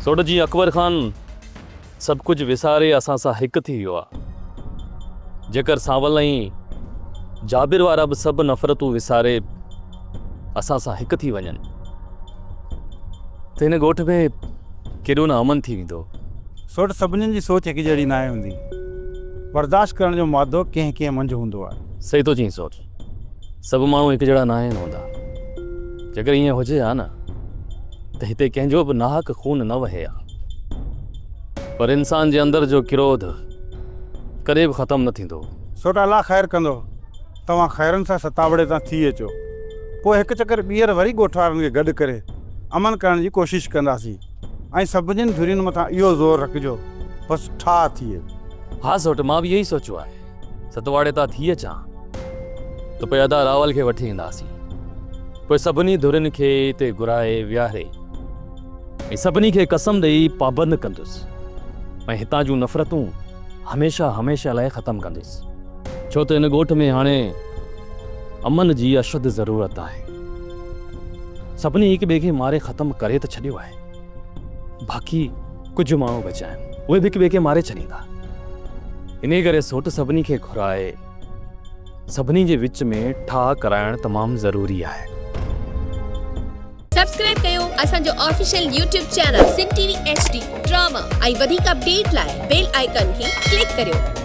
सोड जी अकबर खान सब कुछ विसारे असां सां हिकु थी वियो आहे। जेकर सावल ऐं जाबिर वारा बि सभु नफ़रतूं विसारे असां सां हिकु थी वञनि त हिन ॻोठ में केॾो न अमन थी वेंदो। सोट सभिनीनि जी सोच हिकु जहिड़ी न हूंदी। बर्दाश्त करण जो मादो कंहिं कंहिं मंझि हूंदो आहे। सही थो चई सोच, सभु माण्हू हिकु जहिड़ा न आहिनि हूंदा। जेकर ईअं हुजे हा न त हिते कंहिंजो बि नाहक खून न वहे हा। पर इंसान जे अंदर जो क्रोध कॾहिं बि ख़तमु न थींदो। सोट अलाह ख़ैरु कंदो, तव्हां ख़ैरनि सां सतावड़े तां थी अचो, पोइ हिकु चकर ॿीहर वरी ॻोठ वारनि खे गॾु करे अमन करण जी कोशिशि कंदासीं। ऐं सभिनीनि धुरियुनि मथां इहो ज़ोर रखिजो बसि ठाह थिए। हा सोट, मां बि इहो ई सोचियो आहे। सतवाड़े तां थी अचां त पोइ अदा रावल खे वठी ईंदासीं। पोइ सभिनी धुरियुनि खे हिते घुराए विहारे ऐं सभिनी खे कसम ॾेई पाबंद कंदुसि ऐं हितां जूं नफ़रतूं हमेशह हमेशह लाइ ख़तमु कंदुसि। छो त हिन ॻोठ में हाणे अमन जी अशद ज़रूरत आहे। सभिनी हिक ॿिए खे मारे ख़तमु करे त छॾियो आहे, बाक़ी कुझु माण्हू बचिया आहिनि, उहे बि हिक ॿिए खे मारे छॾींदा। इन करे सोट सभिनी खे घुराए सभिनी जे विच में ठाह कराइण तमामु ज़रूरी आहे। सब्सक्राइब कयो असांजो official YouTube channel Sindh TV HD drama ऐं वधीक अपडेट लाइ बेल आइकन खे क्लिक करियो।